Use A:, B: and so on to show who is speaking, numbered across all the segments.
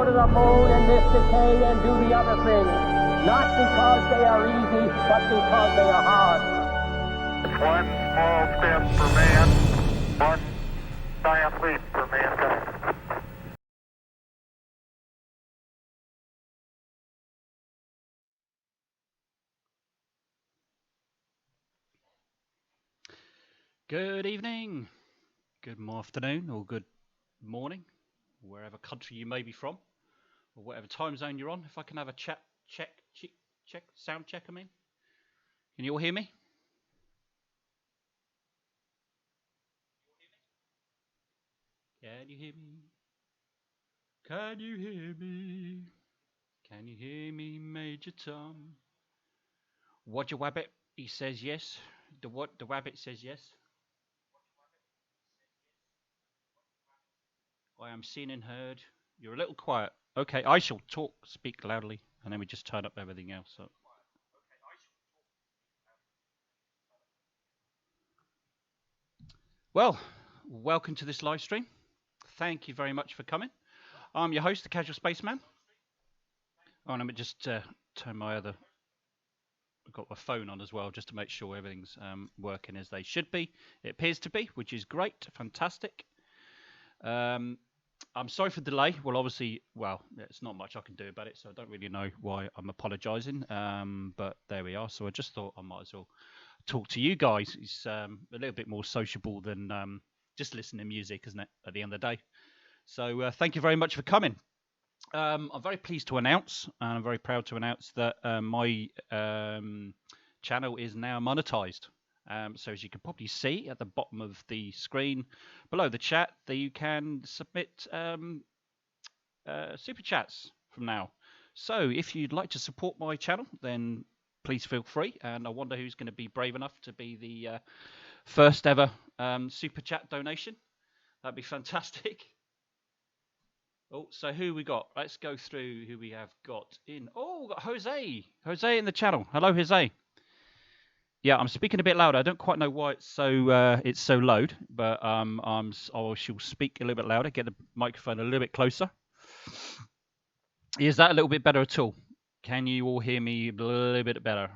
A: to the moon in this decade and do the other things, not because they are easy, but because they are hard.
B: It's one small step for man, one giant leap for mankind.
C: Good evening, good afternoon, or good morning, wherever country you may be from, or whatever time zone you're on. If I can have a check, sound check, I mean. Can you all hear me? Can you hear me? Can you hear me? Can you hear me, Major Tom? Roger Wabbit, he says yes. The Wabbit says yes. I am seen and heard. You're a little quiet. Okay, I shall speak loudly, and then we just turn up everything else. So. Well, welcome to this live stream. Thank you very much for coming. I'm your host, the Casual Spaceman. Oh, and let me just turn my other... I've got my phone on as well, just to make sure everything's working as they should be. It appears to be, which is great, fantastic. I'm sorry for the delay. Well, obviously, it's not much I can do about it, so I don't really know why I'm apologising. But there we are. So I just thought I might as well talk to you guys. It's a little bit more sociable than just listening to music, isn't it, at the end of the day? So thank you very much for coming. I'm very pleased to announce, and I'm very proud to announce that my channel is now monetized. So as you can probably see at the bottom of the screen below the chat, that you can submit super chats from now. So if you'd like to support my channel, then please feel free. And I wonder who's going to be brave enough to be the first ever super chat donation. That'd be fantastic. Oh, so who we got? Let's go through who we have got in. Oh, we've got Jose. Jose in the channel. Hello, Jose. Yeah, I'm speaking a bit louder. I don't quite know why it's so loud, but I shall speak a little bit louder, get the microphone a little bit closer. Is that a little bit better at all? Can you all hear me a little bit better?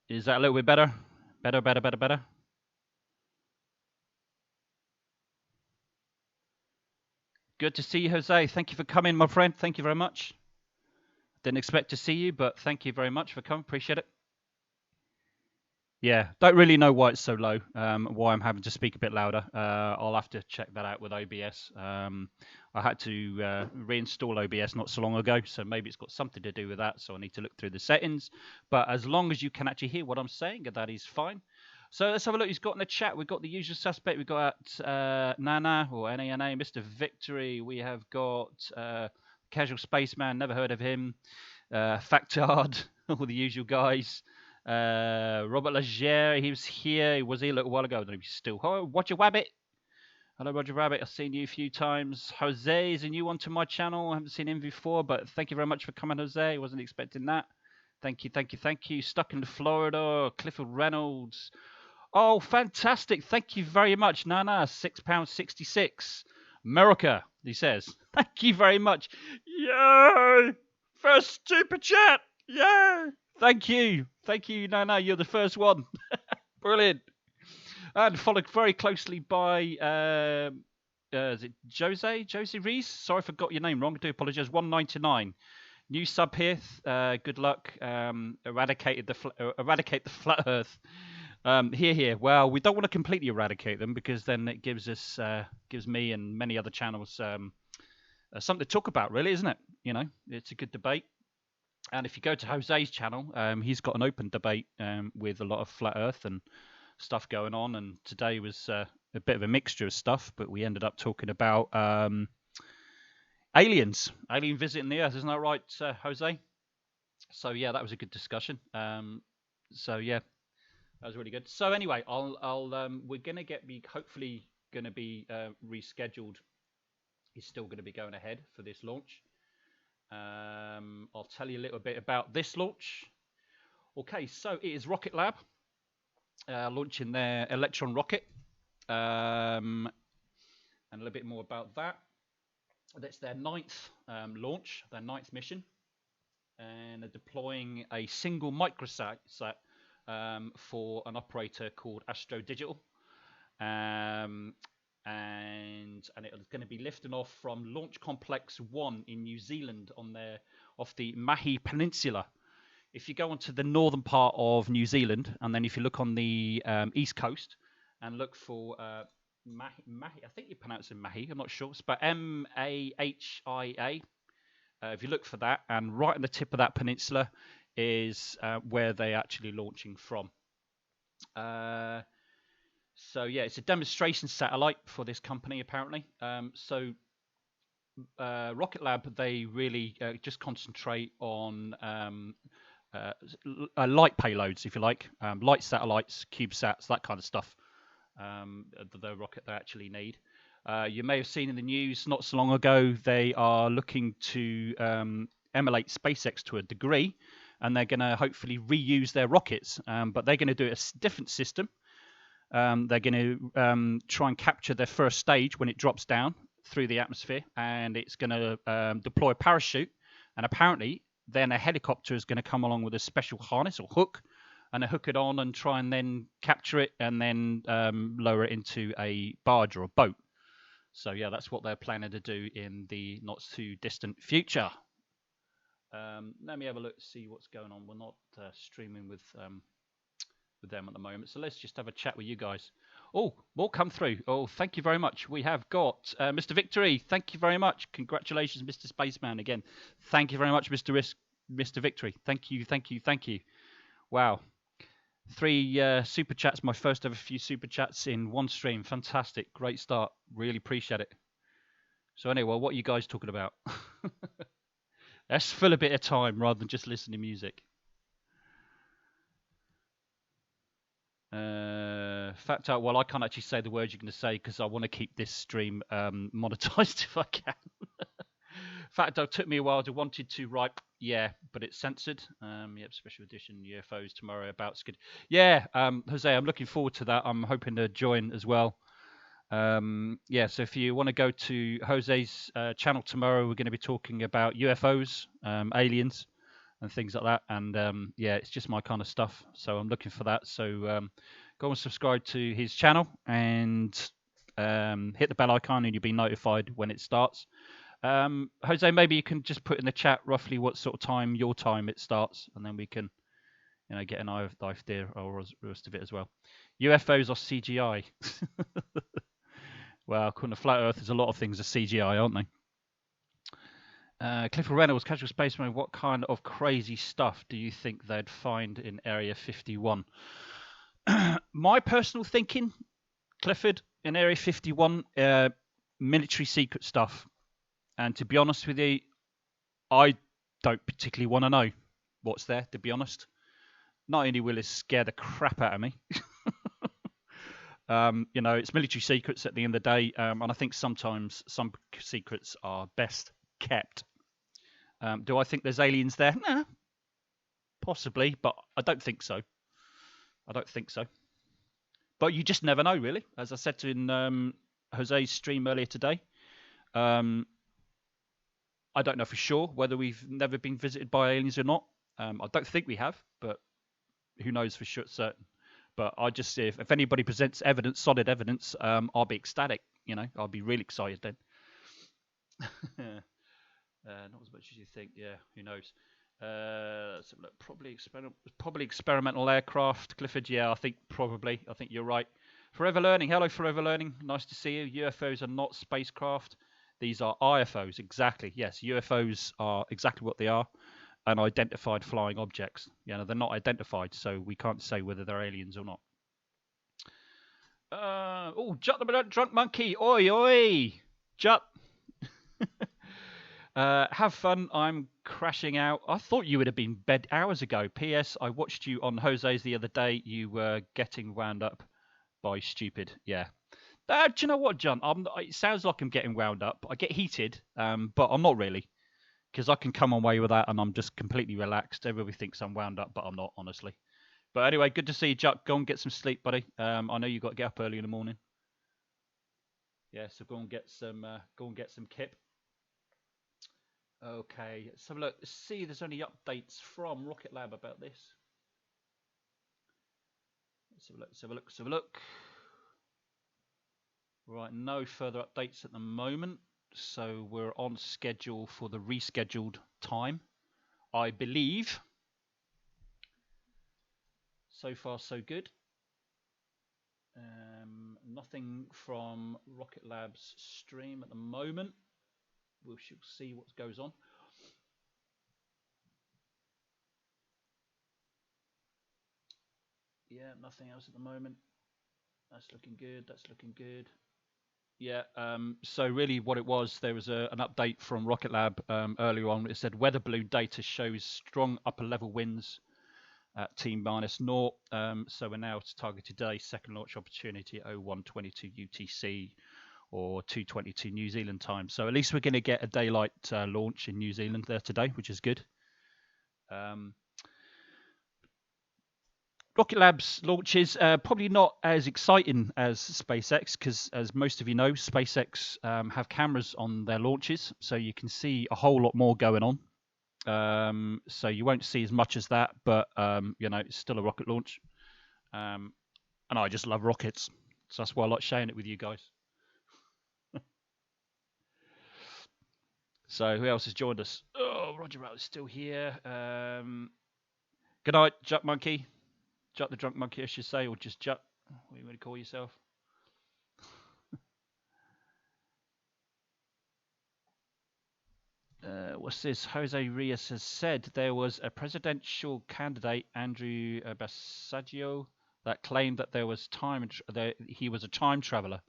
C: Is that a little bit better? Better? Good to see you, Jose. Thank you for coming, my friend. Thank you very much. Didn't expect to see you, but thank you very much for coming. Appreciate it. Yeah, don't really know why it's so low, why I'm having to speak a bit louder. I'll have to check that out with OBS. I had to reinstall OBS not so long ago, so maybe it's got something to do with that, so I need to look through the settings. But as long as you can actually hear what I'm saying, that is fine. So let's have a look. He's got in the chat. We've got the usual suspect. We've got Nana, or Nana, Mr. Victory. We have got Casual Spaceman, never heard of him. Factard, all the usual guys. Robert Leger, he was here. He was here a little while ago. I don't know if he's still. Oh, Roger Wabbit. Hello, Roger Rabbit. I've seen you a few times. Jose is a new one to my channel. I haven't seen him before, but thank you very much for coming, Jose. I wasn't expecting that. Thank you. Stuck in Florida. Clifford Reynolds. Oh, fantastic. Thank you very much. Nana, £6.66. America, he says. Thank you very much. Yay! First super chat. Yay! Thank you. No, you're the first one. Brilliant. And followed very closely by, is it Jose Reese? Sorry, I forgot your name wrong. I do apologise. 199. New sub here. Good luck. Eradicate the flat Earth. Here. Well, we don't want to completely eradicate them, because then it gives me and many other channels something to talk about, really, isn't it? You know, it's a good debate. And if you go to Jose's channel, he's got an open debate with a lot of flat Earth and stuff going on. And today was a bit of a mixture of stuff, but we ended up talking about alien visiting the Earth. Isn't that right, Jose? So yeah, that was a good discussion. So yeah, that was really good. So anyway, we're gonna hopefully gonna be rescheduled. He's still going to be going ahead for this launch. I'll tell you a little bit about this launch. Okay, so it is Rocket Lab launching their Electron rocket. and a little bit more about that. That's their 9th launch, their 9th mission, and they're deploying a single microsat for an operator called Astro Digital. And it's going to be lifting off from Launch Complex 1 in New Zealand off the Māhia Peninsula. If you go onto the northern part of New Zealand, and then if you look on the east coast and look for Māhia, I think you pronounce it Māhia, I'm not sure, but Mahia. If you look for that, and right on the tip of that peninsula is where they're actually launching from. So yeah, it's a demonstration satellite for this company apparently. Rocket Lab, they really just concentrate on light payloads, if you like, light satellites, CubeSats, that kind of stuff. The rocket they actually need. You may have seen in the news not so long ago, they are looking to emulate SpaceX to a degree, and they're going to hopefully reuse their rockets, but they're going to do a different system. They're going to try and capture their first stage when it drops down through the atmosphere, and it's going to deploy a parachute, and apparently then a helicopter is going to come along with a special harness or hook, and they hook it on and try and then capture it and then lower it into a barge or a boat. So yeah, that's what they're planning to do in the not too distant future. Let me have a look, see what's going on. We're not streaming with them at the moment, so let's just have a chat with you guys. Oh, more come through. Oh, thank you very much. We have got Mr. Victory. Thank you very much. Congratulations, Mr. Spaceman. Again, thank you very much, Mr. Victory. Thank you. Wow. 3 super chats, my first ever few super chats in one stream. Fantastic. Great start. Really appreciate it. So anyway, what are you guys talking about? Let's fill a bit of time rather than just listen to music. Fact out, well, I can't actually say the words you're going to say because I want to keep this stream monetized if I can. Fact out, took me a while to wanted to write, yeah, but it's censored. Yep, special edition UFOs tomorrow about skid. Yeah, Jose, I'm looking forward to that. I'm hoping to join as well. Yeah, so if you want to go to Jose's channel tomorrow, we're going to be talking about UFOs, aliens, and things like that. And yeah, it's just my kind of stuff. So I'm looking for that. So go and subscribe to his channel and hit the bell icon and you'll be notified when it starts. Jose, maybe you can just put in the chat roughly what sort of time your time it starts, and then we can, get an idea or the rest of it as well. UFOs are CGI. Well, according to Flat Earth, there's a lot of things are CGI, aren't they? Clifford Reynolds, Casual Spaceman, what kind of crazy stuff do you think they'd find in Area 51? My personal thinking, Clifford, in Area 51, military secret stuff. And to be honest with you, I don't particularly want to know what's there, to be honest. Not only will it scare the crap out of me, it's military secrets at the end of the day, and I think sometimes some secrets are best kept. Do I think there's aliens there? Nah, possibly, but I don't think so. But you just never know, really. As I said in Jose's stream earlier today, I don't know for sure whether we've never been visited by aliens or not. I don't think we have, but who knows for sure, certain. But I just see if anybody presents evidence, solid evidence, I'll be ecstatic. I'll be really excited then. Not as much as you think. Yeah, who knows? So look, probably experimental aircraft. Clifford, yeah, I think probably. I think you're right. Forever Learning. Hello, Forever Learning. Nice to see you. UFOs are not spacecraft. These are IFOs, exactly. Yes, UFOs are exactly what they are, unidentified flying objects. They're not identified, so we can't say whether they're aliens or not. Jut the drunk monkey. Oi, oi. Jut. Have fun. I'm crashing out. I thought you would have been bed hours ago. P.S. I watched you on Jose's the other day. You were getting wound up by stupid. Yeah. Do you know what, John? It sounds like I'm getting wound up. I get heated, but I'm not really, because I can come away with that and I'm just completely relaxed. Everybody thinks I'm wound up, but I'm not, honestly. But anyway, good to see you, Jack. Go and get some sleep, buddy. I know you've got to get up early in the morning. Yeah, so go and get some kip. Okay, let's have a look. Let's see, there's any updates from Rocket Lab about this. Let's have a look. Let's have a look. Let's have a look. Right, no further updates at the moment, so we're on schedule for the rescheduled time, I believe. So far, so good. Nothing from Rocket Lab's stream at the moment. We shall see what goes on. Yeah, nothing else at the moment. That's looking good. That's looking good. Yeah, so really what it was, there was an update from Rocket Lab earlier on. It said weather balloon data shows strong upper level winds at T-0. So we're now targeted today, second launch opportunity 0122 UTC or 2:22 New Zealand time. So at least we're going to get a daylight launch in New Zealand there today, which is good. Rocket Lab's launches probably not as exciting as SpaceX because, as most of you know, SpaceX have cameras on their launches, so you can see a whole lot more going on. So you won't see as much as that, but you know, it's still a rocket launch. And I just love rockets, so that's why I like sharing it with you guys. So who else has joined us? Oh, Roger Rabbit is still here. Good night, Jack Monkey. Jack the Drunk Monkey, I should say, or just Jack. What do you want to call yourself? What's this? Jose Rios has said there was a presidential candidate, Andrew Basaggio, that claimed that there was that he was a time traveler.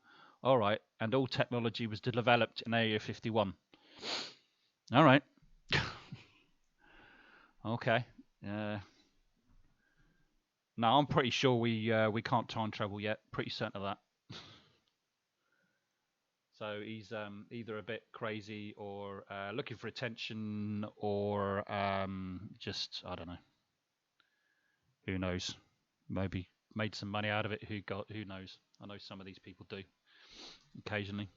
C: All right, and all technology was developed in Area 51. All right. Okay. No, I'm pretty sure we can't time travel yet. Pretty certain of that. So he's either a bit crazy or looking for attention or just, I don't know. Who knows? Maybe made some money out of it. Who knows? I know some of these people do occasionally.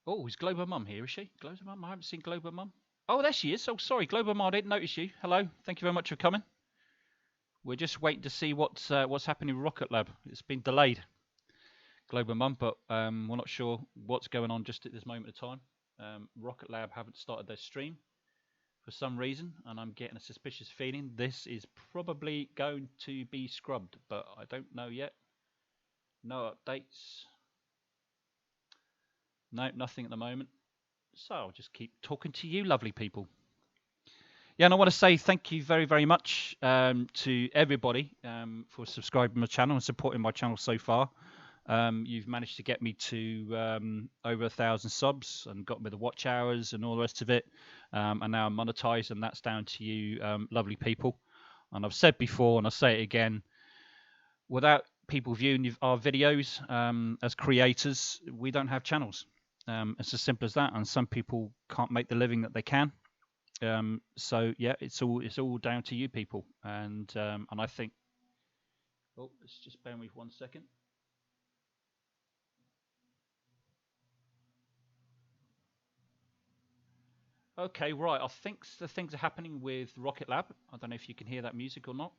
C: Oh, is Global Mum here? Is she? Global Mum? I haven't seen Global Mum. Oh, there she is. Oh, sorry, Global Mum. I didn't notice you. Hello. Thank you very much for coming. We're just waiting to see what's happening with Rocket Lab. It's been delayed, Global Mum, but we're not sure what's going on just at this moment of time. Rocket Lab haven't started their stream for some reason, and I'm getting a suspicious feeling this is probably going to be scrubbed, but I don't know yet. No updates. No, nothing at the moment. So I'll just keep talking to you lovely people. Yeah, and I want to say thank you very, very much to everybody for subscribing to my channel and supporting my channel so far. You've managed to get me to over 1,000 subs and got me the watch hours and all the rest of it. And now I'm monetized, and that's down to you lovely people. And I've said before, and I'll say it again, without people viewing our videos as creators, we don't have channels. It's as simple as that. And some people can't make the living that they can. So yeah, it's all down to you people. And I think, oh, let's just bear with me 1 second. Okay, right. I think the things are happening with Rocket Lab. I don't know if you can hear that music or not.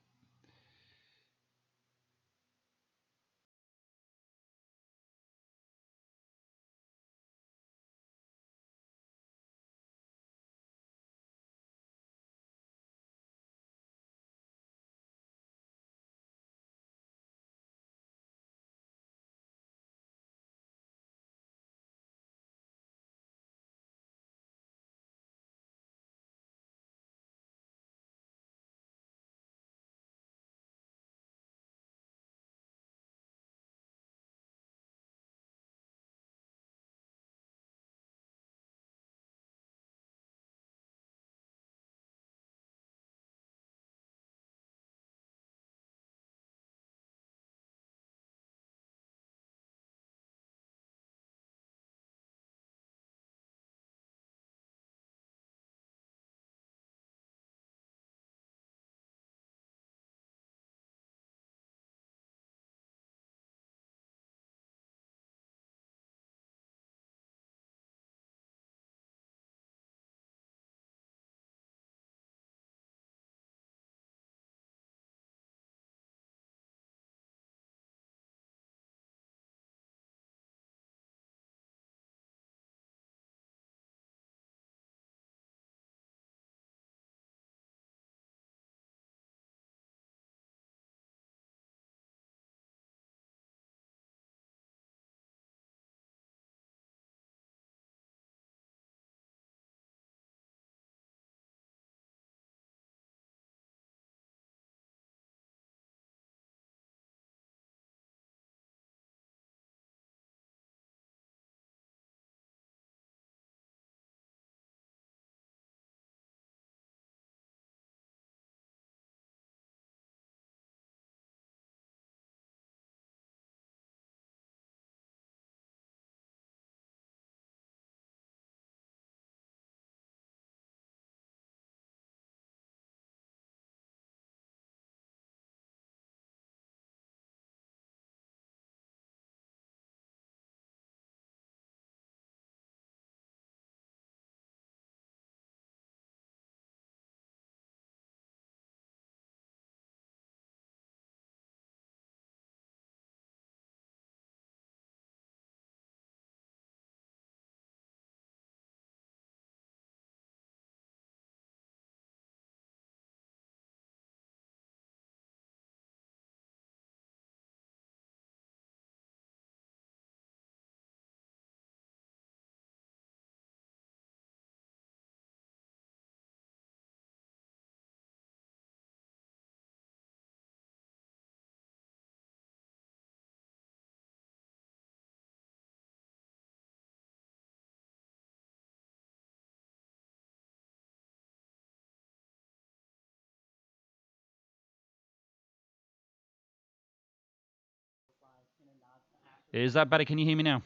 C: Is that better? Can you hear me now?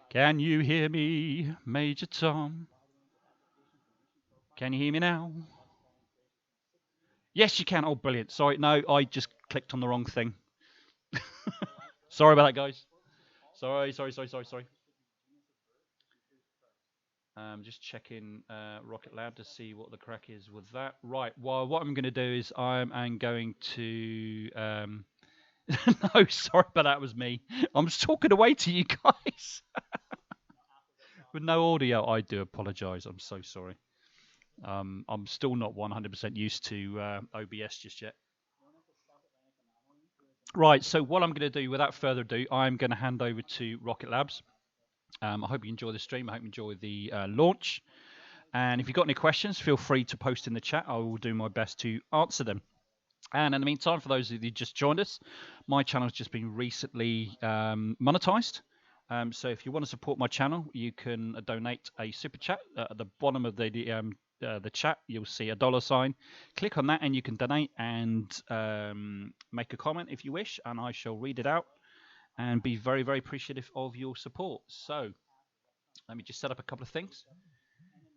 C: Can you hear me, Major Tom? Can you hear me now? Yes, you can. Oh, brilliant. Sorry, no, I just clicked on the wrong thing. Sorry about that, guys. Sorry. Just checking Rocket Lab to see what the crack is with that. Right, well, what I'm going to do is I'm going to... no, sorry, but that was me. I'm just talking away to you guys. With no audio, I do apologise. I'm so sorry. I'm still not 100% used to OBS just yet. Right, so what I'm going to do, without further ado, I'm going to hand over to Rocket Labs. I hope you enjoy the stream. I hope you enjoy the launch. And if you've got any questions, feel free to post in the chat. I will do my best to answer them. And in the meantime, for those of you who just joined us, my channel has just been recently monetized. So if you want to support my channel, you can donate a super chat. At the bottom of the chat, you'll see a $sign. Click on that and you can donate and make a comment if you wish, and I shall read it out and be very, very appreciative of your support. So let me just set up a couple of things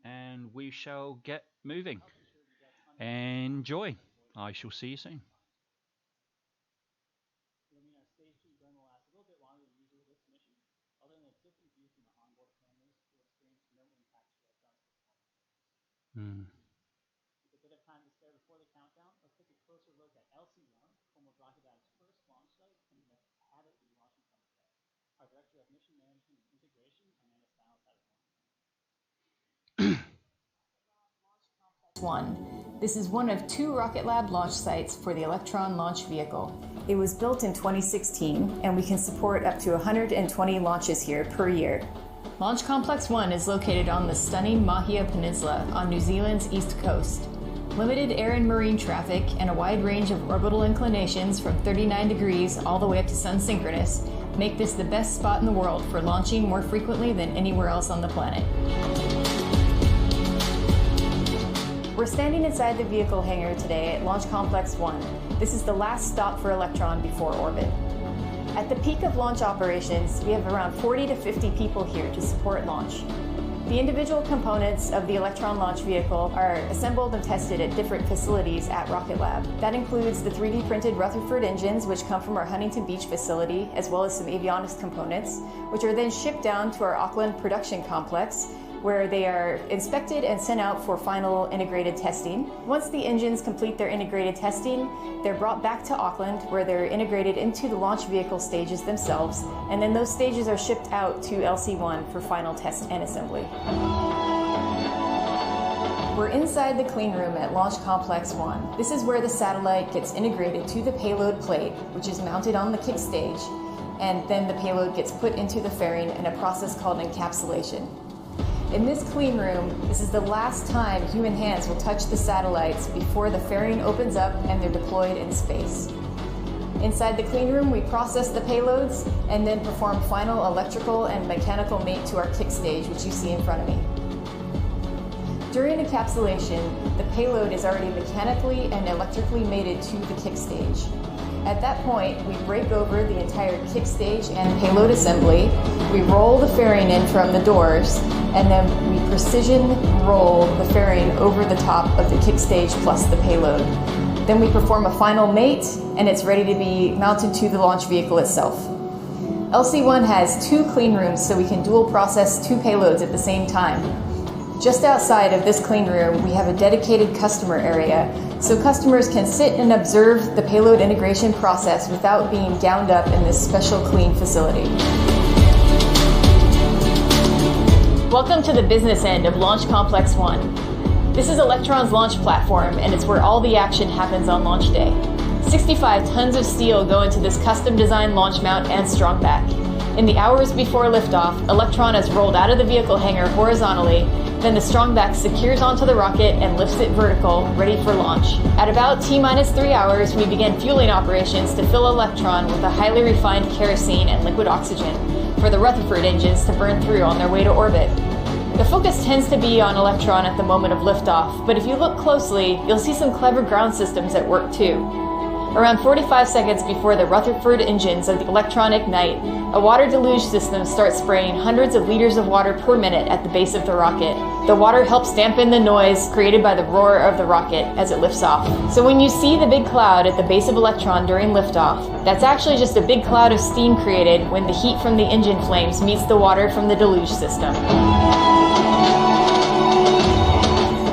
C: and we shall get moving. Enjoy. I shall see you soon. With a bit of time to spare before the countdown, let's take a closer look at LC-1, Homeworld Rocket Lab's first launch site, and the habit of launching from today. Our Director of Mission Management and Integration, Amanda Stiles, has
D: one. This is one of 2 Rocket Lab launch sites for the Electron launch vehicle. It was built in 2016, and we can support up to 120 launches here per year. Launch Complex 1 is located on the stunning Māhia Peninsula on New Zealand's east coast. Limited air and marine traffic and a wide range of orbital inclinations from 39 degrees all the way up to sun synchronous make this the best spot in the world for launching more frequently than anywhere else on the planet. We're standing inside the vehicle hangar today at Launch Complex 1. This is the last stop for Electron before orbit. At the peak of launch operations, we have around 40 to 50 people here to support launch. The individual components of the Electron launch vehicle are assembled and tested at different facilities at Rocket Lab. That includes the 3D printed Rutherford engines, which come from our Huntington Beach facility, as well as some avionics components, which are then shipped down to our Auckland production complex, where they are inspected and sent out for final integrated testing. Once the engines complete their integrated testing, they're brought back to Auckland, where they're integrated into the launch vehicle stages themselves, and then those stages are shipped out to LC-1 for final test and assembly. We're inside the clean room at Launch Complex 1. This is where the satellite gets integrated to the payload plate, which is mounted on the kick stage, and then the payload gets put into the fairing in a process called encapsulation. In this clean room, this is the last time human hands will touch the satellites before the fairing opens up and they're deployed in space. Inside the clean room, we process the payloads and then perform final electrical and mechanical mate to our kick stage, which you see in front of me. During encapsulation, the payload is already mechanically and electrically mated to the kick stage. At that point, we break over the entire kick stage and payload assembly. We roll the fairing in from the doors, and then we precision roll the fairing over the top of the kick stage plus the payload. Then we perform a final mate, and it's ready to be mounted to the launch vehicle itself. LC-1 has 2 clean rooms, so we can dual process 2 payloads at the same time. Just outside of this clean room, we have a dedicated customer area, so customers can sit and observe the payload integration process without being gowned up in this special clean facility. Welcome to the business end of Launch Complex 1. This is Electron's launch platform, and it's where all the action happens on launch day. 65 tons of steel go into this custom-designed launch mount and strong back. In the hours before liftoff, Electron is rolled out of the vehicle hangar horizontally, then the strong back secures onto the rocket and lifts it vertical, ready for launch. At about T-3 hours, we begin fueling operations to fill Electron with a highly refined kerosene and liquid oxygen for the Rutherford engines to burn through on their way to orbit. The focus tends to be on Electron at the moment of liftoff, but if you look closely, you'll see some clever ground systems at work too. Around 45 seconds before the Rutherford engines of the Electron ignite, a water deluge system starts spraying hundreds of liters of water per minute at the base of the rocket. The water helps dampen the noise created by the roar of the rocket as it lifts off. So when you see the big cloud at the base of Electron during liftoff, that's actually just a big cloud of steam created when the heat from the engine flames meets the water from the deluge system.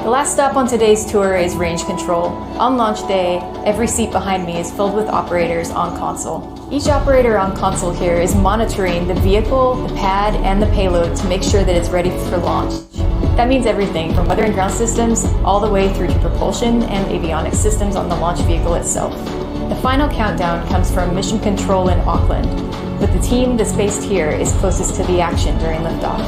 D: The last stop on today's tour is range control. On launch day, every seat behind me is filled with operators on console. Each operator on console here is monitoring the vehicle, the pad, and the payload to make sure that it's ready for launch. That means everything from weather and ground systems all the way through to propulsion and avionics systems on the launch vehicle itself. The final countdown comes from Mission Control in Auckland, but the team that's based here is closest to the action during liftoff.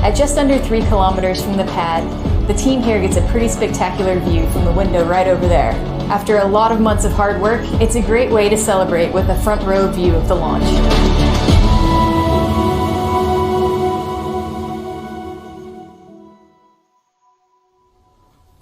D: At just under 3 kilometers from the pad, the team here gets a pretty spectacular view from the window right over there. After a lot of months of hard work, it's a great way to celebrate with a front row view of the launch.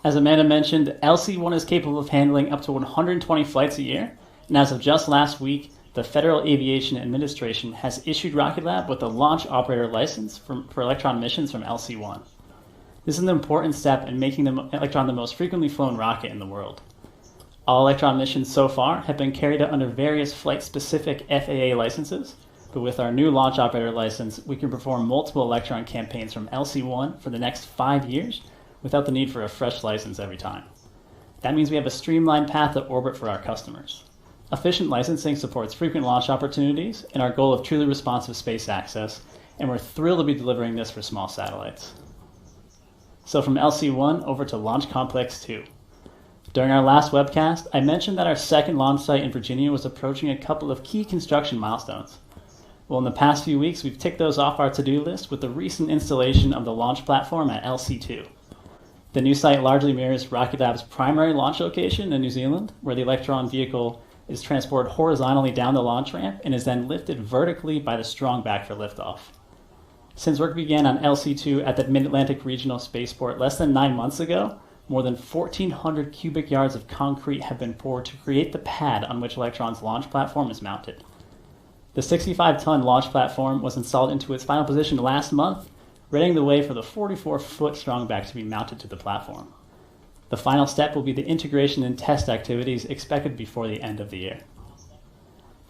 E: As Amanda mentioned, LC-1 is capable of handling up to 120 flights a year, and as of just last week, the Federal Aviation Administration has issued Rocket Lab with a launch operator license for Electron missions from LC-1. This is an important step in making the Electron the most frequently flown rocket in the world. All Electron missions so far have been carried out under various flight-specific FAA licenses, but with our new launch operator license, we can perform multiple Electron campaigns from LC-1 for the next 5 years without the need for a fresh license every time. That means we have a streamlined path to orbit for our customers. Efficient licensing supports frequent launch opportunities and our goal of truly responsive space access, and we're thrilled to be delivering this for small satellites. So from LC-1 over to Launch Complex 2. During our last webcast, I mentioned that our second launch site in Virginia was approaching a couple of key construction milestones. Well, in the past few weeks, we've ticked those off our to-do list with the recent installation of the launch platform at LC-2. The new site largely mirrors Rocket Lab's primary launch location in New Zealand, where the Electron vehicle is transported horizontally down the launch ramp and is then lifted vertically by the strong back for liftoff. Since work began on LC-2 at the Mid-Atlantic Regional Spaceport less than 9 months ago, more than 1,400 cubic yards of concrete have been poured to create the pad on which Electron's launch platform is mounted. The 65-ton launch platform was installed into its final position last month, readying the way for the 44-foot strong back to be mounted to the platform. The final step will be the integration and test activities expected before the end of the year.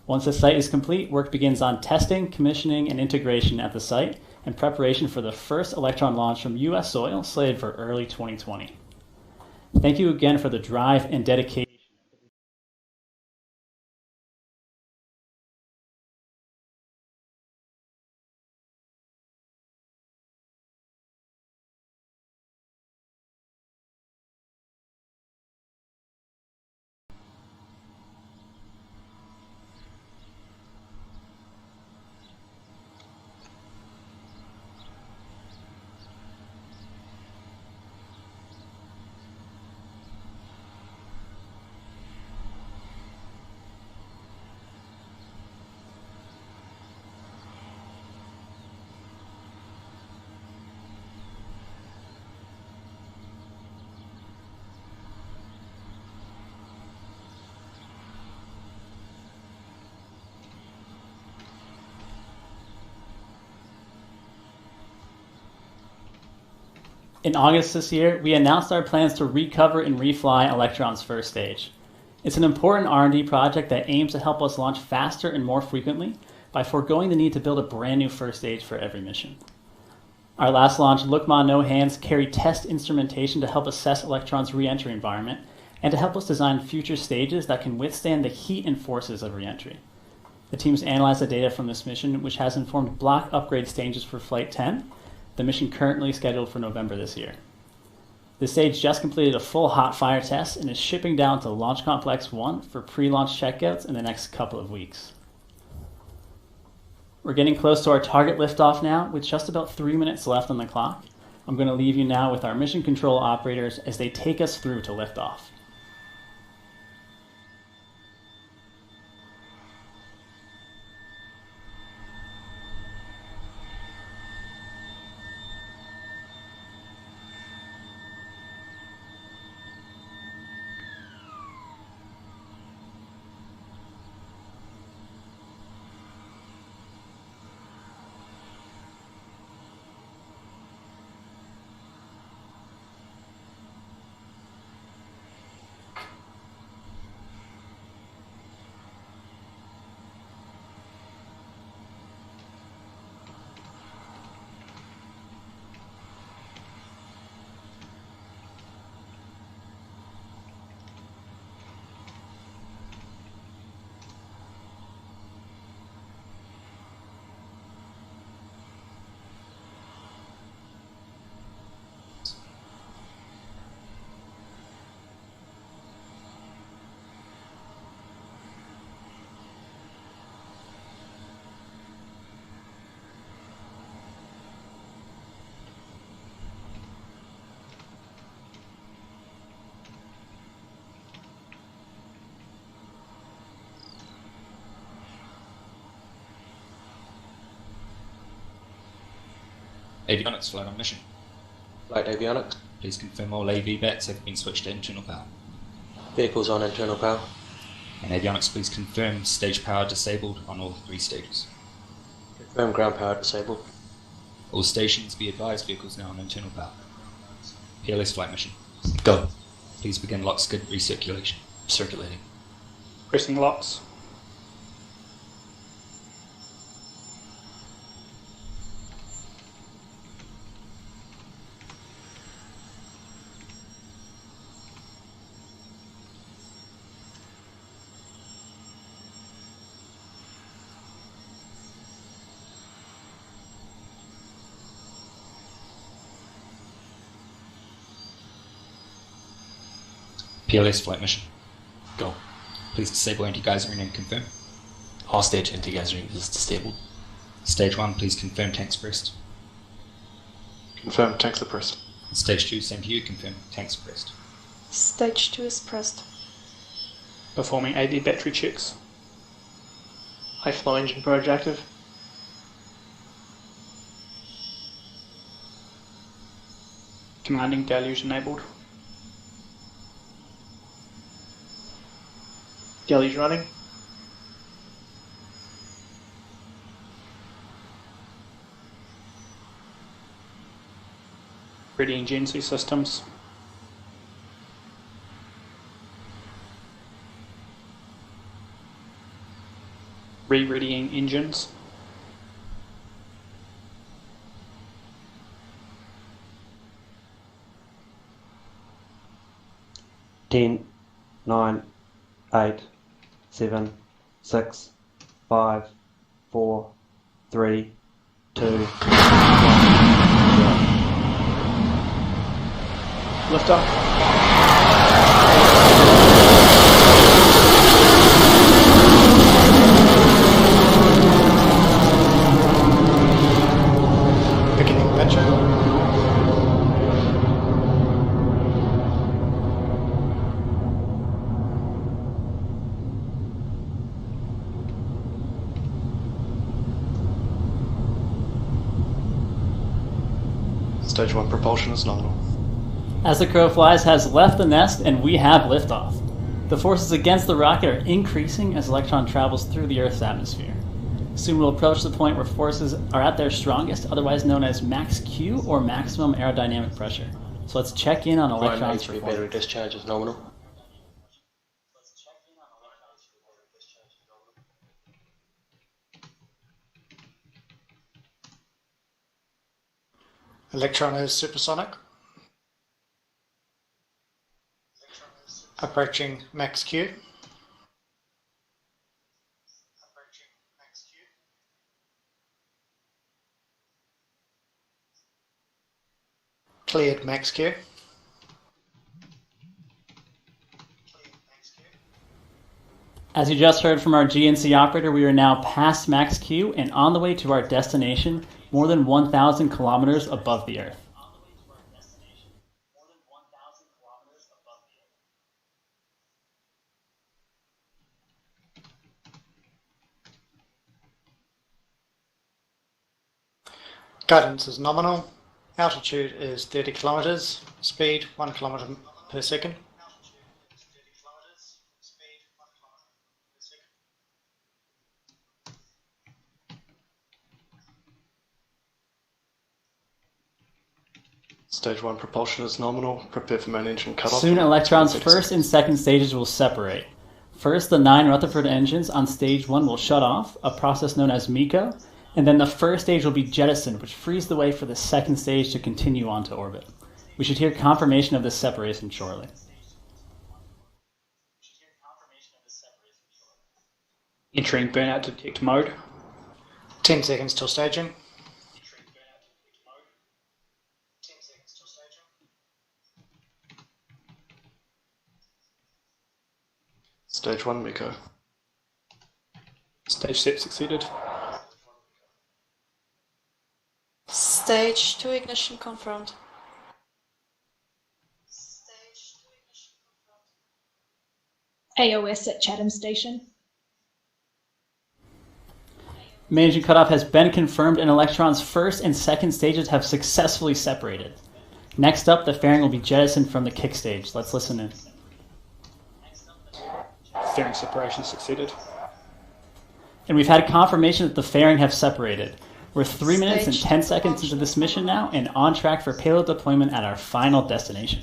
E: Once the site is complete, work begins on testing, commissioning, and integration at the site in preparation for the first Electron launch from U.S. soil slated for early 2020. Thank you again for the drive and dedication. In August this year, we announced our plans to recover and refly Electron's first stage. It's an important R&D project that aims to help us launch faster and more frequently by foregoing the need to build a brand new first stage for every mission. Our last launch, LookMa No Hands, carried test instrumentation to help assess Electron's re-entry environment and to help us design future stages that can withstand the heat and forces of re-entry. The teams analyzed the data from this mission, which has informed block upgrade stages for Flight 10, the mission currently scheduled for November this year. The stage just completed a full hot fire test and is shipping down to Launch Complex 1 for pre-launch checkouts in the next couple of weeks. We're getting close to our target liftoff now, with just about 3 minutes left on the clock. I'm going to leave you now with our mission control operators as they take us through to liftoff.
F: Avionics flight on mission.
G: Flight avionics.
F: Please confirm all AV bats have been switched to internal power.
G: Vehicles on internal power.
F: And avionics, please confirm stage power disabled on all 3 stages.
G: Confirm ground power disabled.
F: All stations be advised, vehicles now on internal power. PLS flight mission.
G: Go.
F: Please begin lock skid recirculation.
G: Circulating.
H: Pressing locks.
F: PLS flight mission.
G: Go.
F: Please disable anti-geysering and confirm.
G: All stage anti-geysering is disabled.
F: Stage 1, please confirm tanks pressed.
G: Confirm tanks are pressed.
F: Stage 2, same to you, confirm tanks pressed.
I: Stage 2 is pressed.
H: Performing AV battery checks.
G: High flow engine purge active.
H: Commanding deluge enabled.
G: Deluge running.
H: Readying GNC systems. Re-readying engines.
J: Ten, 9, 8, 7, 6, 5, 4, 3, 2, 1, 0.
H: Lift off.
G: Beginning picture. Stage 1 propulsion is nominal.
E: As the crow flies has left the nest and we have liftoff. The forces against the rocket are increasing as Electron travels through the Earth's atmosphere. Soon we'll approach the point where forces are at their strongest, otherwise known as max Q or maximum aerodynamic pressure. So let's check in on Electron's
G: HP battery discharge is nominal.
K: Electron is supersonic. Approaching max Q. Cleared max Q.
E: As you just heard from our GNC operator, we are now past max Q and on the way to our destination, more than 1,000 kilometers above the Earth.
K: Guidance is nominal. Altitude is 30 kilometers. Speed 1 kilometer per second.
G: Stage 1 propulsion is nominal. Prepare for main engine cutoff.
E: Soon Electron's first and second stages will separate. First, the 9 Rutherford engines on stage 1 will shut off, a process known as MECO, and then the first stage will be jettisoned, which frees the way for the second stage to continue onto orbit. We should hear confirmation of this separation shortly.
H: Entering burnout detect mode.
K: 10 seconds till staging.
G: Stage 1 MECO.
H: Stage set succeeded.
I: Stage 2 ignition confirmed.
L: AOS at Chatham Station.
E: Main engine cutoff has been confirmed and Electron's first and second stages have successfully separated. Next up, the fairing will be jettisoned from the kick stage. Let's listen in.
H: Fairing separation succeeded.
E: And we've had confirmation that the fairing have separated. We're 3 minutes and 10 seconds into this mission now and on track for payload deployment at our final destination.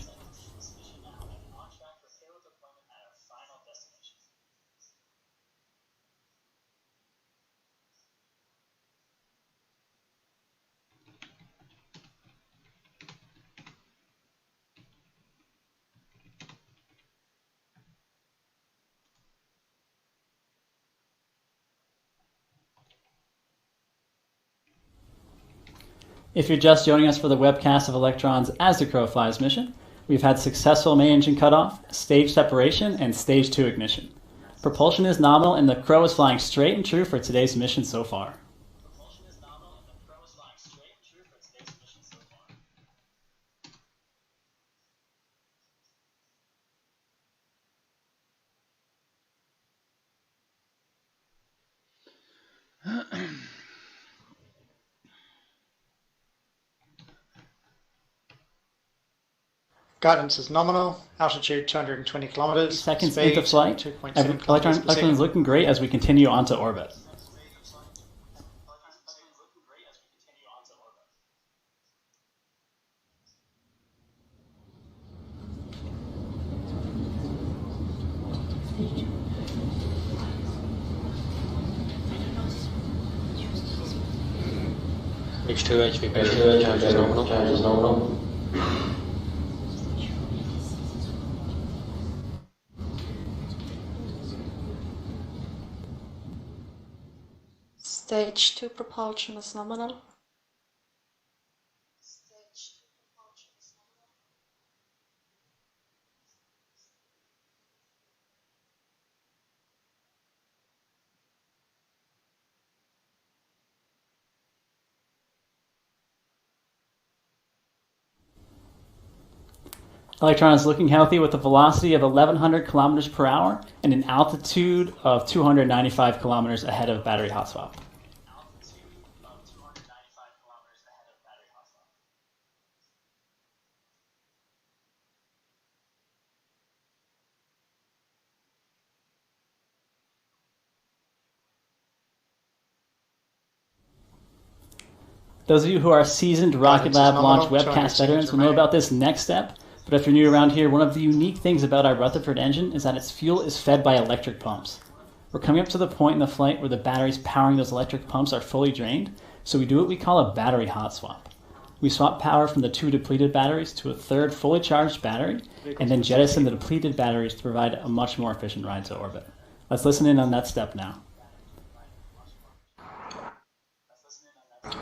E: If you're just joining us for the webcast of Electron's As the Crow Flies mission, we've had successful main engine cutoff, stage separation, and stage 2 ignition. Propulsion is nominal and the Crow is flying straight and true for today's mission so far.
K: Guidance is nominal, altitude 220 kilometers.
E: Seconds
K: speed
E: into flight,
K: 2.7
E: Electron is looking great as we continue onto orbit.
J: H2 HV charge is nominal.
I: Stage 2 propulsion is nominal.
E: Electron is looking healthy with a velocity of 1,100 kilometers per hour and an altitude of 295 kilometers ahead of battery hot swap. Those of you who are seasoned Rocket Lab launch webcast veterans will know about this next step, but if you're new around here, one of the unique things about our Rutherford engine is that its fuel is fed by electric pumps. We're coming up to the point in the flight where the batteries powering those electric pumps are fully drained, so we do what we call a battery hot swap. We swap power from the 2 depleted batteries to a third fully charged battery, and then jettison the depleted batteries to provide a much more efficient ride to orbit. Let's listen in on that step now.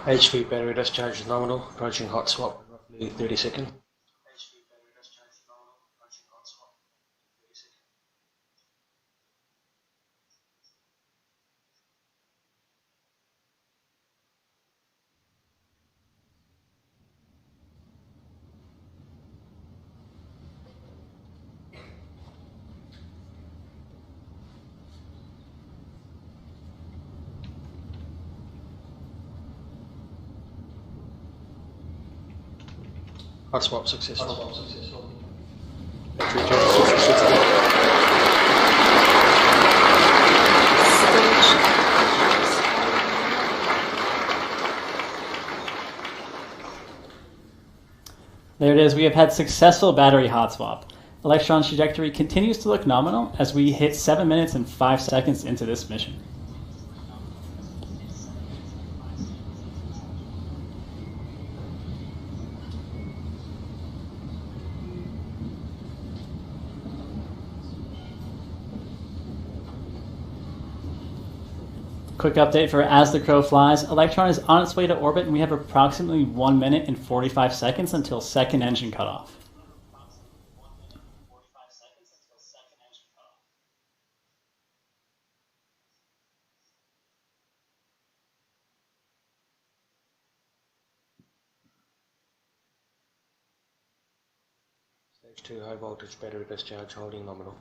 J: HV battery discharge is nominal, approaching hot swap in roughly 30 seconds. Hot swap successful. Battery charge successful.
E: There it is. We have had successful battery hot swap. Electron's trajectory continues to look nominal as we hit 7 minutes and 5 seconds into this mission. Quick update for As the Crow Flies. Electron is on its way to orbit and we have approximately 1 minute and 45 seconds until second engine cutoff.
J: Stage 2 high voltage battery discharge holding nominal.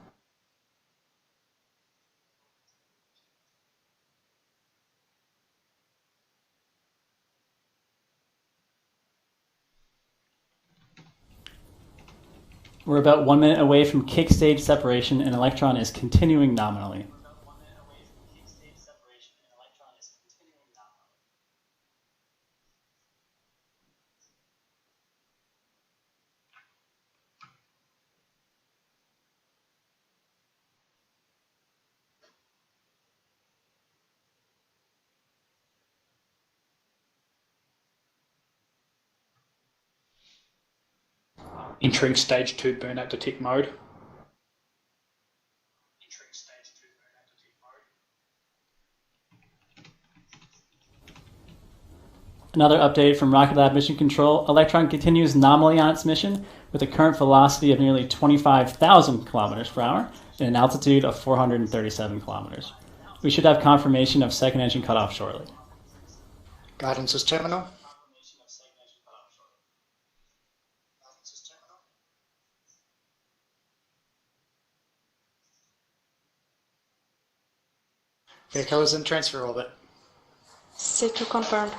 E: We're about 1 minute away from kick stage separation, and Electron is continuing nominally.
H: Entering stage 2 burnout detect mode.
E: Another update from Rocket Lab Mission Control. Electron continues nominally on its mission with a current velocity of nearly 25,000 kilometers per hour and an altitude of 437 kilometers. We should have confirmation of second engine cutoff shortly.
K: Guidance is terminal. Vehicle is in transfer orbit.
I: C2 confirmed.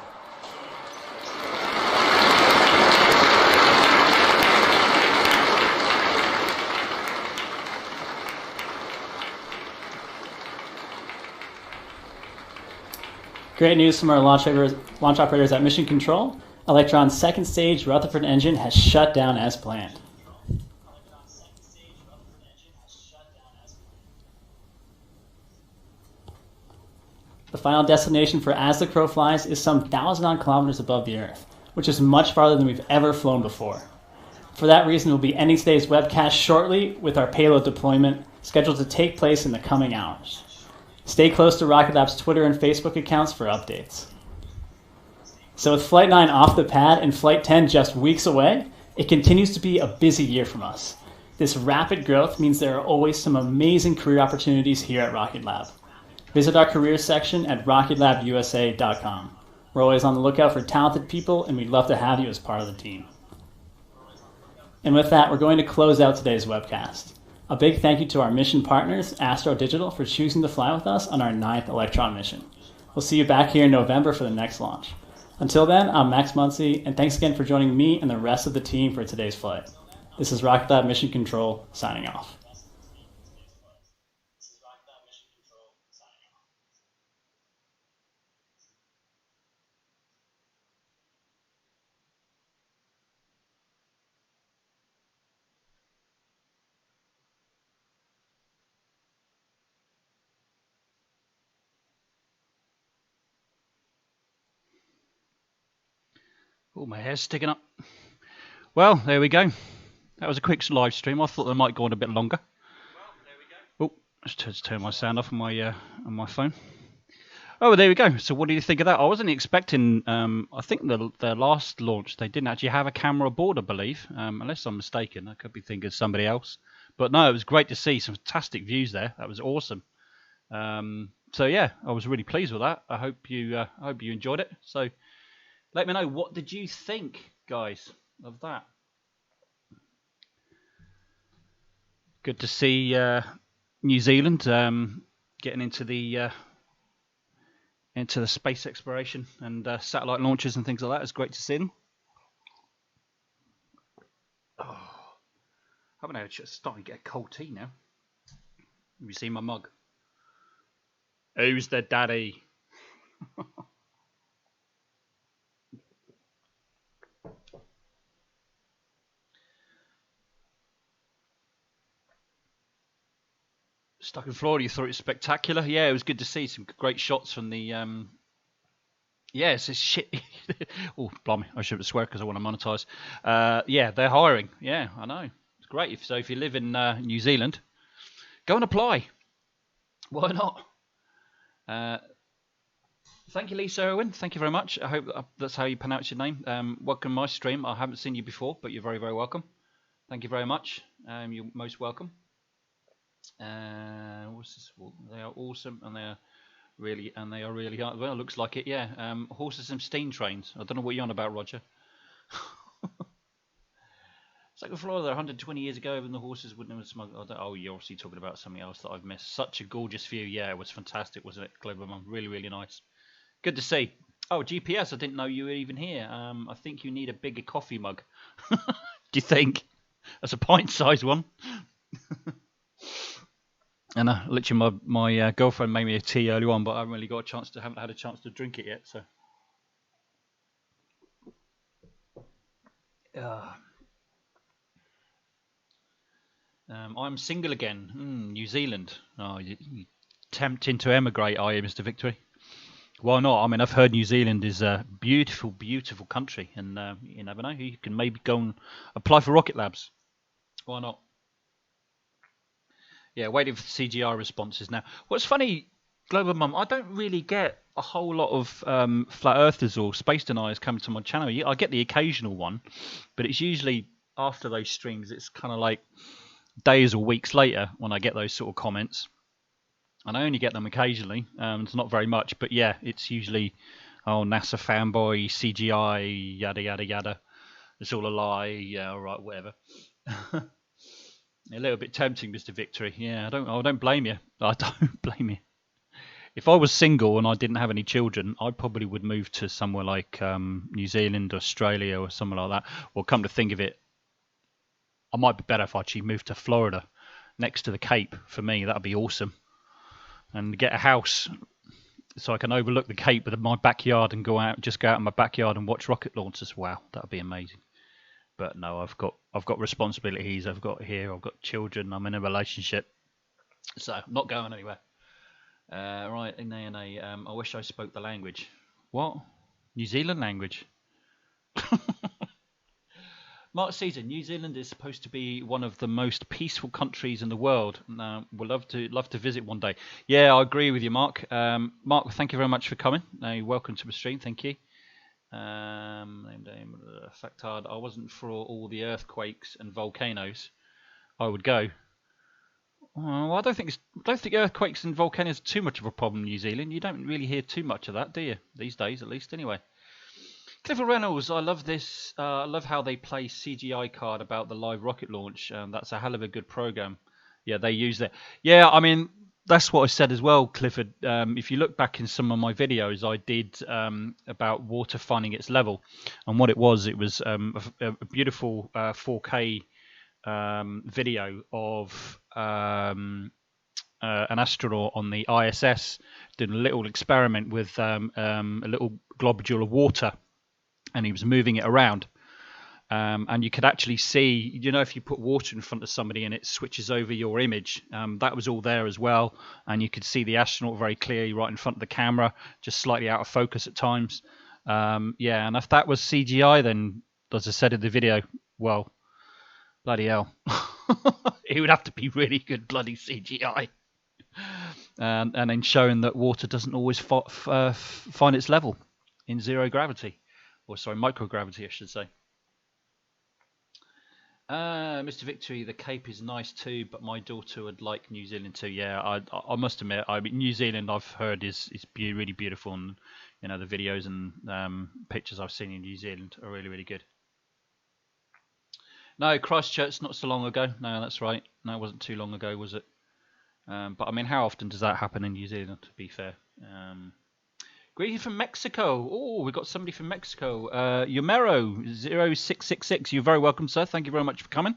E: Great news from our launch operators at Mission Control. Electron's second stage Rutherford engine has shut down as planned. The final destination for As the Crow Flies is some 1,000 kilometers above the Earth, which is much farther than we've ever flown before. For that reason, we'll be ending today's webcast shortly with our payload deployment scheduled to take place in the coming hours. Stay close to Rocket Lab's Twitter and Facebook accounts for updates. So with Flight 9 off the pad and Flight 10 just weeks away, it continues to be a busy year from us. This rapid growth means there are always some amazing career opportunities here at Rocket Lab. Visit our careers section at rocketlabusa.com. We're always on the lookout for talented people, and we'd love to have you as part of the team. And with that, we're going to close out today's webcast. A big thank you to our mission partners, Astro Digital, for choosing to fly with us on our 9th Electron mission. We'll see you back here in November for the next launch. Until then, I'm Max Muncy, and thanks again for joining me and the rest of the team for today's flight. This is Rocket Lab Mission Control, signing off.
C: Oh, my hair's sticking up. Well, there we go. That was a quick live stream. I thought they might go on a bit longer. Oh, let's turn my sound off on my phone. Oh, well, there we go. So what do you think of that? I wasn't expecting, I think the last launch, they didn't actually have a camera aboard, I believe. Unless I'm mistaken. I could be thinking of somebody else. But no, it was great to see some fantastic views there. That was awesome. So yeah, I was really pleased with that. I hope you enjoyed it. So let me know, what did you think, guys, of that? Good to see New Zealand getting into the space exploration and satellite launches and things like that. It's great to see them. Oh, haven't had a starting to get a cold tea now. Have you seen my mug? Who's the daddy? Stuck in Florida, you thought it was spectacular? Yeah, it was good to see some great shots from the. Yeah, it's a shit. Oh, blimey, I shouldn't swear because I want to monetize. Yeah, they're hiring. Yeah, I know. It's great. If you live in New Zealand, go and apply. Why not? Thank you, Lisa Irwin. Thank you very much. I hope that's how you pronounce your name. Welcome to my stream. I haven't seen you before, but you're very, very welcome. Thank you very much. You're most welcome. What's this? Well, they are awesome, and they are really hard. Well, it looks like it. Yeah. Horses and steam trains. I don't know what you're on about, Roger. Second Florida, 120 years ago, when the horses wouldn't have smuggled. Oh, you're obviously talking about something else that I've missed. Such a gorgeous view. Yeah, it was fantastic, wasn't it, Global Mum? Really, really nice. Good to see. Oh, GPS, I didn't know you were even here. I think you need a bigger coffee mug. Do you think? That's a pint-sized one. And literally, my girlfriend made me a tea early on, but I haven't really got a chance to. Haven't had a chance to drink it yet. So. I'm single again. New Zealand. Oh, you tempting to emigrate, are you, Mr. Victory? Why not? I mean, I've heard New Zealand is a beautiful, beautiful country, and you never know. You can maybe go and apply for Rocket Labs. Why not? Yeah, waiting for the CGI responses now. What's funny, Global Mum, I don't really get a whole lot of flat earthers or space deniers coming to my channel. I get the occasional one, but it's usually after those streams. It's kind of like days or weeks later when I get those sort of comments. And I only get them occasionally. It's not very much, but yeah, it's usually, oh, NASA fanboy, CGI, yada yada yada. It's all a lie. Yeah, all right, whatever. A little bit tempting, Mr. Victory. Yeah, I don't blame you. I don't blame you. If I was single and I didn't have any children, I probably would move to somewhere like New Zealand, Australia, or somewhere like that. Or come to think of it, I might be better if I actually moved to Florida, next to the Cape. For me, that'd be awesome. And get a house so I can overlook the Cape with my backyard and go out in my backyard and watch rocket launches. Wow, that'd be amazing. But no, I've got responsibilities. I've got children. I'm in a relationship, so I'm not going anywhere. Right, I wish I spoke the language. What? New Zealand language? Mark Caesar, New Zealand is supposed to be one of the most peaceful countries in the world. We'd love to visit one day. Yeah, I agree with you, Mark. Mark, thank you very much for coming. Welcome to the stream. Thank you. Factard, I wasn't for all the earthquakes and volcanoes. I would go. Well, I don't think earthquakes and volcanoes are too much of a problem in New Zealand. You don't really hear too much of that, do you? These days, at least, anyway. Clifford Reynolds, I love this. I love how they play CGI card about the live rocket launch. That's a hell of a good program. Yeah, they use that. Yeah, I mean, that's what I said as well, Clifford. If you look back in some of my videos, I did about water finding its level. And what it was a beautiful 4K video of an astronaut on the ISS doing a little experiment with a little globule of water. And he was moving it around. And you could actually see, if you put water in front of somebody and it switches over your image, that was all there as well. And you could see the astronaut very clearly right in front of the camera, just slightly out of focus at times. Yeah, and if that was CGI, then, as I said in the video, well, bloody hell. It would have to be really good bloody CGI. And then showing that water doesn't always find its level in zero gravity. Or sorry, microgravity, I should say. Mr. Victory, the Cape is nice too, but my daughter would like New Zealand too. Yeah, I must admit, New Zealand I've heard is really beautiful, and the videos and pictures I've seen in New Zealand are really, really good. No, Christchurch not so long ago. No, that's right. No, it wasn't too long ago, was it? But I mean, how often does that happen in New Zealand? To be fair. Greeting from Mexico. Oh, we've got somebody from Mexico. Yomero 0666. You're very welcome, sir. Thank you very much for coming.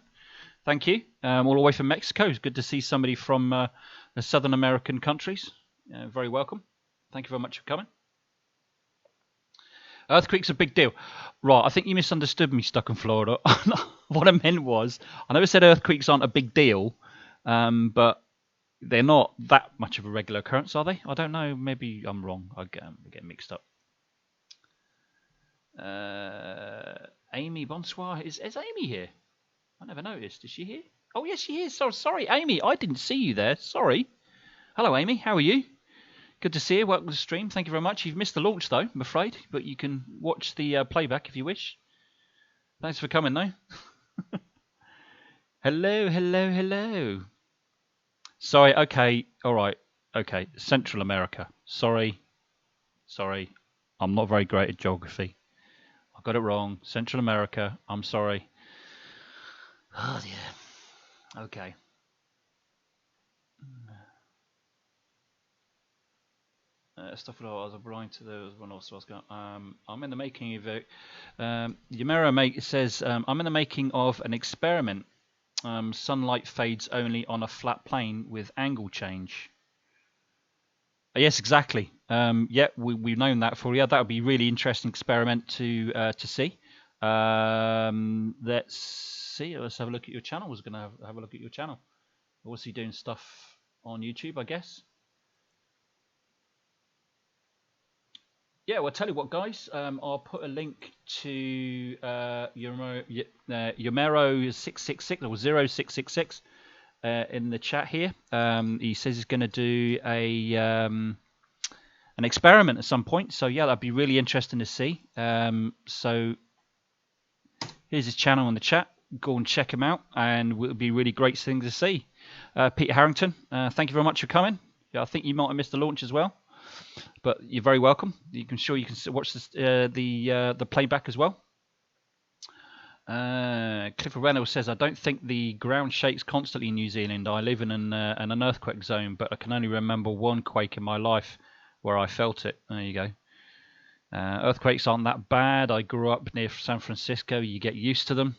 C: Thank you. All the way from Mexico. It's good to see somebody from the Southern American countries. Very welcome. Thank you very much for coming. Earthquake's a big deal. Right, I think you misunderstood me, stuck in Florida. What I meant was, I never said earthquakes aren't a big deal, but they're not that much of a regular occurrence, are they? I don't know. Maybe I'm wrong. I get mixed up. Amy, bonsoir. Is Amy here? I never noticed. Is she here? Oh, yes, she is. So sorry, Amy. I didn't see you there. Sorry. Hello, Amy. How are you? Good to see you. Welcome to the stream. Thank you very much. You've missed the launch, though, I'm afraid. But you can watch the playback if you wish. Thanks for coming, though. Hello, hello, hello. Sorry, okay, all right, okay. Central America. Sorry. I'm not very great at geography. I got it wrong. Central America. I'm sorry. Oh, dear. Okay. Stuff that I was applying to there was one also. I'm in the making of it. Yamera says I'm in the making of an experiment sunlight fades only on a flat plane with angle change. Yes, exactly. Yeah, we've known that for you. That would be a really interesting experiment to see. Let's see. Let's have a look at your channel. I was going to have a look at your channel. Obviously doing stuff on YouTube, I guess. Yeah, well, I'll tell you what, guys. I'll put a link to Yomero666 or 0666 in the chat here. He says he's going to do an experiment at some point. So yeah, that'd be really interesting to see. So here's his channel in the chat. Go and check him out, and it would be really great thing to see. Peter Harrington, thank you very much for coming. Yeah, I think you might have missed the launch as well, but you're very welcome. You can watch this, the playback as well. Clifford Reynolds says, I don't think the ground shakes constantly in New Zealand. I live in an earthquake zone, but I can only remember one quake in my life where I felt it. There you go. Earthquakes aren't that bad. I grew up near San Francisco. You get used to them.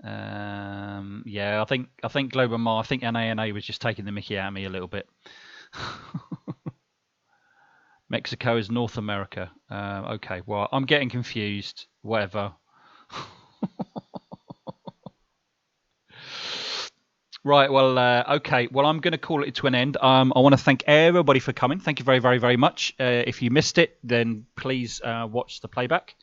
C: Yeah, I think Global Mar, I think NANA was just taking the mickey out of me a little bit. Mexico is North America. Okay, well, I'm getting confused. Whatever. Right, well, okay. Well, I'm going to call it to an end. I want to thank everybody for coming. Thank you very, very, very much. If you missed it, then please watch the playback.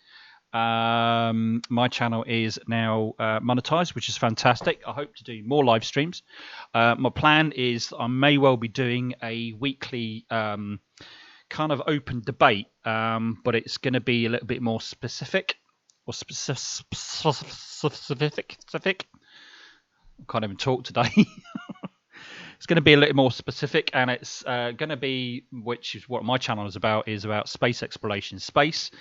C: My channel is now monetized, which is fantastic. I hope to do more live streams. My plan is I may well be doing a weekly kind of open debate, but it's going to be a little bit more specific or specific. I can't even talk today. It's going to be a little more specific, and it's going to be, which is what my channel is about space exploration, space.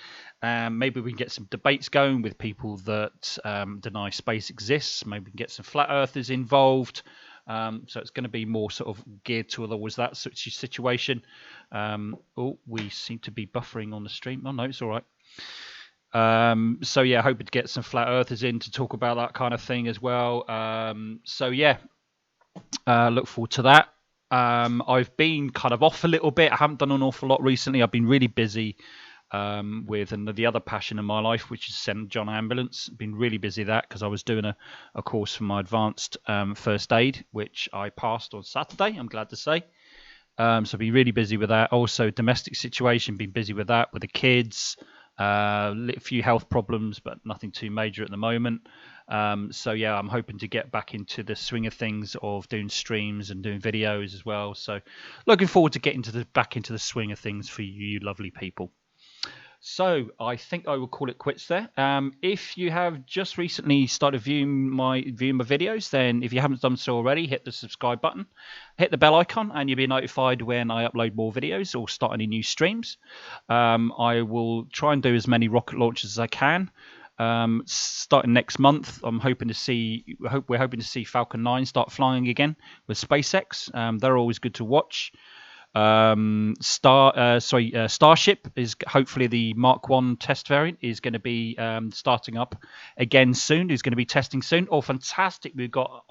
C: Maybe we can get some debates going with people that deny space exists. Maybe we can get some flat earthers involved. So it's going to be more sort of geared towards that situation. Oh, we seem to be buffering on the stream. Oh no, it's all right. So yeah, hoping to get some flat earthers in to talk about that kind of thing as well. So yeah, look forward to that. I've been kind of off a little bit. I haven't done an awful lot recently. I've been really busy with the other passion in my life, which is St. John Ambulance. Been really busy with that because I was doing a course for my advanced first aid, which I passed on Saturday, I'm glad to say. So I've been really busy with that. Also, domestic situation, been busy with that, with the kids. A few health problems, but nothing too major at the moment. So yeah, I'm hoping to get back into the swing of things of doing streams and doing videos as well. So looking forward to getting back into the swing of things for you lovely people. So I think I will call it quits there. If you have just recently started viewing my videos, then if you haven't done so already, hit the subscribe button, hit the bell icon, and you'll be notified when I upload more videos or start any new streams. I will try and do as many rocket launches as I can. Starting next month, we're hoping to see Falcon 9 start flying again with SpaceX. They're always good to watch. Starship is hopefully the Mark 1 test variant is going to be starting up again soon. Is going to be testing soon. Oh, fantastic! We've got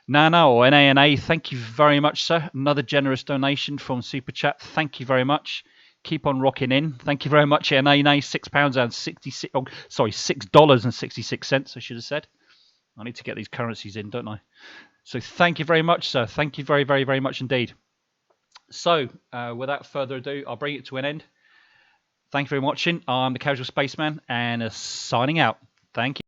C: Nana or NANA. Thank you very much, sir. Another generous donation from Super Chat. Thank you very much. Keep on rocking in. Thank you very much, NANA. $6.66. Oh, sorry, $6.66. I should have said. I need to get these currencies in, don't I? So thank you very much, sir. Thank you very, very, very much indeed. So, without further ado, I'll bring it to an end. Thank you very much for watching. I'm the Casual Spaceman, and signing out. Thank you.